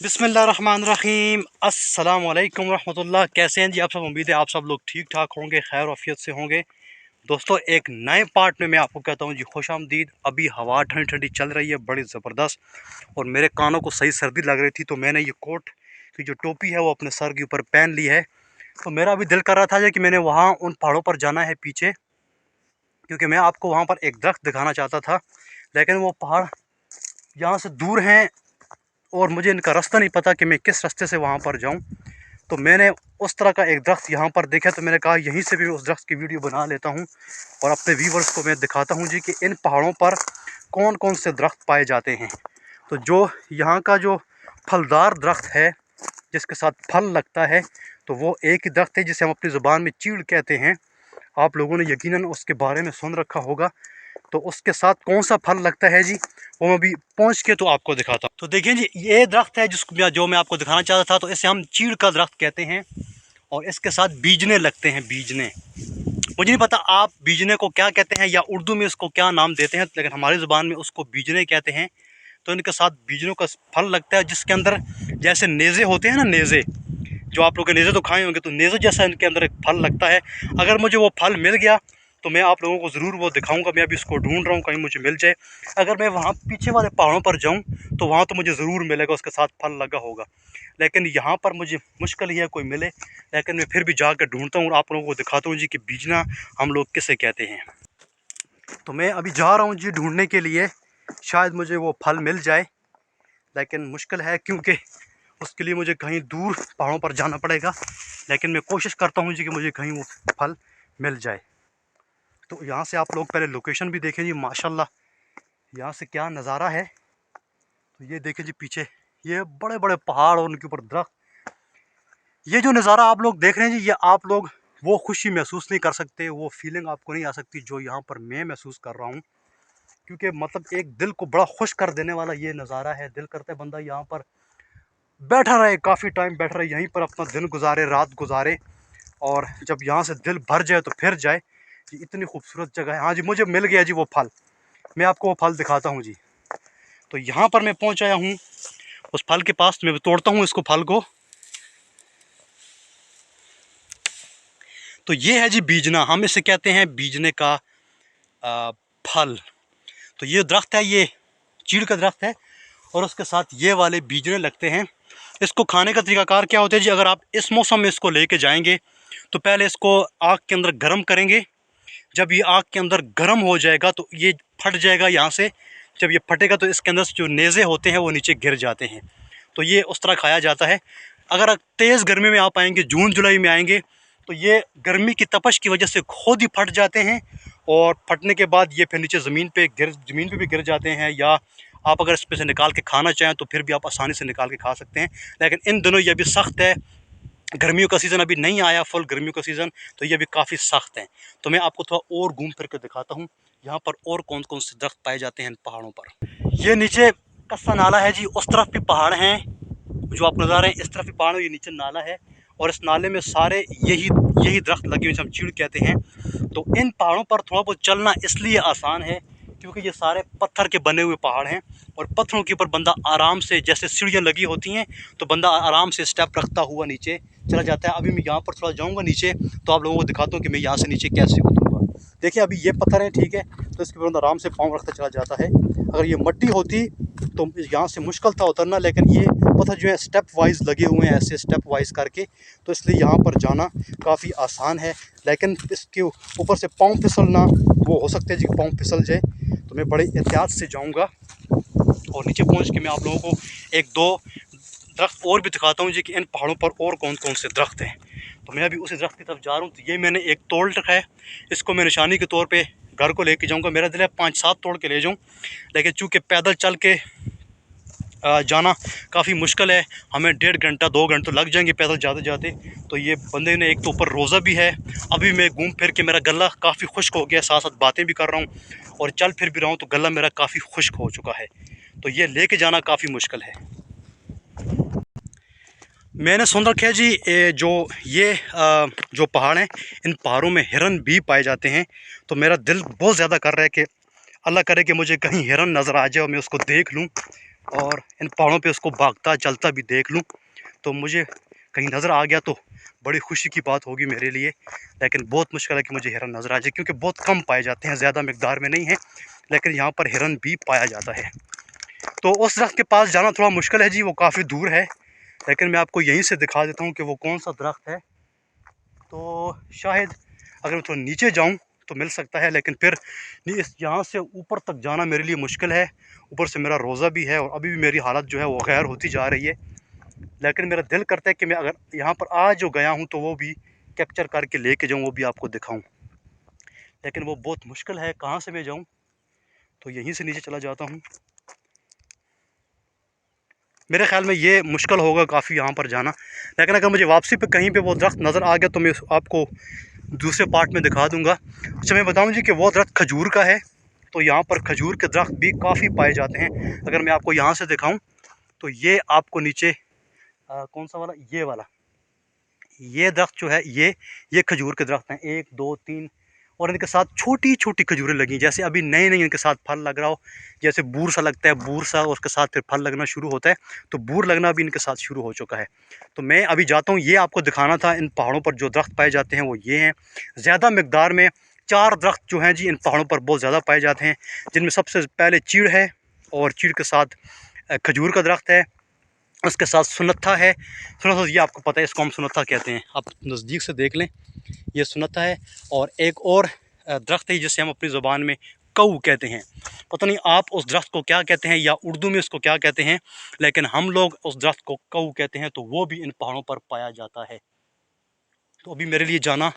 बिस्मिल्लाहिर्रहमानिर्रहीम अस्सलाम वालेकुम रहमतुल्लाह। कैसे हैं जी आप सब? उम्मीद है आप सब लोग ठीक ठाक होंगे, खैर आफियत से होंगे। दोस्तों, एक नए पार्ट में मैं आपको कहता हूं जी खुश आमदीद। अभी हवा ठंडी ठंडी चल रही है बड़ी ज़बरदस्त, और मेरे कानों को सही सर्दी लग रही थी, तो मैंने ये कोट की जो टोपी है वो अपने सर के ऊपर पहन ली है। तो मेरा अभी दिल कर रहा था कि मैंने वहाँ उन पहाड़ों पर जाना है पीछे, क्योंकि मैं आपको वहाँ पर एक दरख्त दिखाना चाहता था, लेकिन वो पहाड़ यहाँ से दूर हैं और मुझे इनका रास्ता नहीं पता कि मैं किस रास्ते से वहाँ पर जाऊँ। तो मैंने उस तरह का एक दरख्त यहाँ पर देखा, तो मैंने कहा यहीं से भी उस दरख्त की वीडियो बना लेता हूँ और अपने व्यूवर्स को मैं दिखाता हूँ जी कि इन पहाड़ों पर कौन कौन से दरख्त पाए जाते हैं। तो जो यहाँ का जो फलदार दरख्त है जिसके साथ फल लगता है, तो वो एक ही दरख्त है जिसे हम अपनी ज़ुबान में चीड़ कहते हैं। आप लोगों ने यकीनन उसके बारे में सुन रखा होगा। तो उसके साथ कौन सा फल लगता है जी, वो मैं अभी पहुंच के तो आपको दिखाता हूँ। तो देखिए जी, ये दरख्त है जिसको जो मैं आपको दिखाना चाहता था। तो इसे हम चीड़ का दरख्त कहते हैं और इसके साथ बीजने लगते हैं। बीजने, मुझे नहीं पता आप बीजने को क्या कहते हैं या उर्दू में इसको क्या नाम देते हैं, लेकिन हमारी ज़ुबान में उसको बीजने कहते हैं। तो इनके साथ बीजनों का फल लगता है, जिसके अंदर जैसे नेज़े होते हैं ना, नेज़े, जो आप लोगों ने नेज़े तो खाए होंगे, तो नेज़े जैसा इनके अंदर एक फल लगता है। अगर मुझे वो फल मिल गया तो मैं आप लोगों को ज़रूर वो दिखाऊंगा। मैं अभी इसको ढूंढ रहा हूँ, कहीं मुझे मिल जाए। अगर मैं वहाँ पीछे वाले पहाड़ों पर जाऊँ तो वहाँ तो मुझे ज़रूर मिलेगा, उसके साथ फल लगा होगा। लेकिन यहाँ पर मुझे मुश्किल ही है कोई मिले, लेकिन मैं फिर भी जाकर ढूंढता हूँ और आप लोगों को दिखाता हूँ जी कि बीजना हम लोग किसे कहते हैं। तो मैं अभी जा रहा हूँ जी ढूंढने के लिए, शायद मुझे वो फल मिल जाए, लेकिन मुश्किल है क्योंकि उसके लिए मुझे कहीं दूर पहाड़ों पर जाना पड़ेगा। लेकिन मैं कोशिश करता हूँ जी कि मुझे कहीं वो फल मिल जाए। तो यहाँ से आप लोग पहले लोकेशन भी देखें जी, माशाल्लाह यहाँ से क्या नज़ारा है। तो ये देखें जी पीछे, ये बड़े बड़े पहाड़ और उनके ऊपर दरख्त। ये जो नज़ारा आप लोग देख रहे हैं जी, ये आप लोग वो खुशी महसूस नहीं कर सकते, वो फीलिंग आपको नहीं आ सकती जो यहाँ पर मैं महसूस कर रहा हूँ। क्योंकि मतलब एक दिल को बड़ा खुश कर देने वाला ये नज़ारा है। दिल करता है बंदा यहाँ पर बैठा रहे, काफ़ी टाइम बैठा रहे, यहीं पर अपना दिन गुजारे, रात गुजारे, और जब यहाँ से दिल भर जाए तो फिर जाए। ये इतनी खूबसूरत जगह है। हाँ जी, मुझे मिल गया जी वो फल। मैं आपको वो फल दिखाता हूँ जी। तो यहाँ पर मैं पहुँच आया हूँ उस फल के पास। मैं तोड़ता हूँ इसको, फल को। तो ये है जी बीजना, हम इसे कहते हैं बीजने का फल। तो ये दरख्त है, ये चीड़ का दरख्त है, और उसके साथ ये वाले बीजने लगते हैं। इसको खाने का तरीकाकार क्या होता है जी, अगर आप इस मौसम में इसको लेके जाएंगे तो पहले इसको आग के अंदर गर्म करेंगे। जब ये आग के अंदर गर्म हो जाएगा तो ये फट जाएगा यहाँ से। जब ये फटेगा तो इसके अंदर जो नेज़े होते हैं वो नीचे गिर जाते हैं। तो ये उस तरह खाया जाता है। अगर तेज़ गर्मी में आप आएंगे, जून जुलाई में आएंगे, तो ये गर्मी की तपश की वजह से खुद ही फट जाते हैं, और फटने के बाद ये फिर नीचे ज़मीन पे भी गिर जाते हैं। या आप अगर इस पे से निकाल के खाना चाहें तो फिर भी आप आसानी से निकाल के खा सकते हैं। लेकिन इन दिनों ये भी सख्त है, गर्मियों का सीज़न अभी नहीं आया, फुल गर्मियों का सीज़न, तो ये भी काफ़ी सख्त है। तो मैं आपको थोड़ा और घूम फिर के दिखाता हूँ यहाँ पर और कौन कौन से दरख्त पाए जाते हैं इन पहाड़ों पर। ये नीचे कस्सा नाला है जी, उस तरफ भी पहाड़ हैं जो आप नज़ा रहे हैं, इस तरफ भी पहाड़ है, ये नीचे नाला है, और इस नाले में सारे यही यही दरख्त लगे हुए हम चीड़ कहते हैं। तो इन पहाड़ों पर थोड़ा बहुत चलना इसलिए आसान है क्योंकि ये सारे पत्थर के बने हुए पहाड़ हैं, और पत्थरों के ऊपर बंदा आराम से, जैसे सीढ़ियाँ लगी होती हैं, तो बंदा आराम से स्टेप रखता हुआ नीचे चला जाता है। अभी मैं यहाँ पर थोड़ा जाऊँगा नीचे, तो आप लोगों को दिखाता हूँ कि मैं यहाँ से नीचे कैसे उतरूँगा। देखिए अभी ये पत्थर है, ठीक है, तो इसके ऊपर आराम से पाँव रखता चला जाता है। अगर ये मिट्टी होती तो यहाँ से मुश्किल था उतरना, लेकिन ये पत्थर जो है स्टेप वाइज लगे हुए हैं, ऐसे स्टेप वाइज करके, तो इसलिए यहाँ पर जाना काफ़ी आसान है। लेकिन इसके ऊपर से पाँव फिसलना, वो हो सकता है जी पाँव फिसल जाए, तो मैं बड़े एहतियात से जाऊँगा। और नीचे पहुँच के मैं आप लोगों को एक दो दरख्त और भी दिखाता हूँ जी कि इन पहाड़ों पर और कौन कौन से दरख्त हैं। तो मैं अभी उसी दरख्त की तरफ जा रहा हूँ। तो ये मैंने एक तोड़ रखा है, इसको मैं निशानी के तौर पे घर को लेके जाऊँगा। मेरा दिल है 5-7 तोड़ के ले जाऊँ, लेकिन चूँकि पैदल चल के जाना काफ़ी मुश्किल है, हमें 1.5 घंटा 2 घंटे तो लग जाएंगे पैदल जाते जाते। तो ये बंदे ने एक तो ऊपर रोज़ा भी है, अभी मैं घूम फिर के मेरा गला काफ़ी खुश्क हो गया, साथ साथ बातें भी कर रहा हूँ और चल फिर भी रहा हूँ, तो गला मेरा काफ़ी खुश्क हो चुका है। तो ये लेके जाना काफ़ी मुश्किल है। मैंने सुन रखा है जी जो पहाड़ हैं, इन पहाड़ों में हिरन भी पाए जाते हैं। तो मेरा दिल बहुत ज़्यादा कर रहा है कि अल्लाह करे कि मुझे कहीं हिरन नज़र आ जाए और मैं उसको देख लूँ। और इन पहाड़ों पे उसको भागता चलता भी देख लूँ तो मुझे कहीं नज़र आ गया तो बड़ी खुशी की बात होगी मेरे लिए। लेकिन बहुत मुश्किल है कि मुझे हिरन नज़र आ जाए, क्योंकि बहुत कम पाए जाते हैं, ज़्यादा मिकदार में नहीं है, लेकिन यहाँ पर हिरन भी पाया जाता है। तो उस दरख्त के पास जाना थोड़ा मुश्किल है जी, वो काफ़ी दूर है, लेकिन मैं आपको यहीं से दिखा देता हूँ कि वो कौन सा दरख्त है। तो शायद अगर मैं थोड़ा नीचे जाऊँ तो मिल सकता है, लेकिन फिर यहाँ से ऊपर तक जाना मेरे लिए मुश्किल है। ऊपर से मेरा रोज़ा भी है और अभी भी मेरी हालत जो है वो गैर होती जा रही है। लेकिन मेरा दिल करता है कि मैं अगर यहाँ पर आज जो गया हूँ तो वो भी कैप्चर करके लेके जाऊँ, वो भी आपको दिखाऊँ, लेकिन वो बहुत मुश्किल है। कहाँ से मैं जाऊँ? तो यहीं से नीचे चला जाता हूँ। मेरे ख्याल में ये मुश्किल होगा काफ़ी यहाँ पर जाना, लेकिन अगर मुझे वापसी पे कहीं पे वो दरख्त नज़र आ गया तो मैं आपको दूसरे पार्ट में दिखा दूँगा। अच्छा, मैं बताऊँ जी कि वो दरख्त खजूर का है, तो यहाँ पर खजूर के दरख्त भी काफ़ी पाए जाते हैं। अगर मैं आपको यहाँ से दिखाऊँ तो ये आपको नीचे कौन सा वाला, ये वाला, ये दरख्त जो है ये खजूर के दरख्त हैं, 1 2 3, और इनके साथ छोटी छोटी खजूरें लगी, जैसे अभी नए नए इनके साथ फल लग रहा हो। जैसे बूर सा लगता है, बूर सा, और उसके साथ फिर फल लगना शुरू होता है, तो बूर लगना भी इनके साथ शुरू हो चुका है। तो मैं अभी जाता हूँ, ये आपको दिखाना था। इन पहाड़ों पर जो दरख्त पाए जाते हैं वो ये हैं, ज़्यादा मकदार में 4 दरख्त जो हैं जी इन पहाड़ों पर बहुत ज़्यादा पाए जाते हैं, जिनमें सबसे पहले चीड़ है, और चीड़ के साथ खजूर का दरख्त है, उसके साथ सुनत्था है। सुनत्था ये आपको पता है, इसको हम सुनत्था कहते हैं, आप नज़दीक से देख लें, ये सुनत्था है। और एक और दरख्त है जिसे हम अपनी ज़ुबान में कऊ कहते हैं, पता नहीं आप उस दरख्त को क्या कहते हैं या उर्दू में उसको क्या कहते हैं, लेकिन हम लोग उस दरख्त को कऊ कहते हैं। तो वो भी इन पहाड़ों पर पाया जाता है। तो अभी मेरे लिए जाना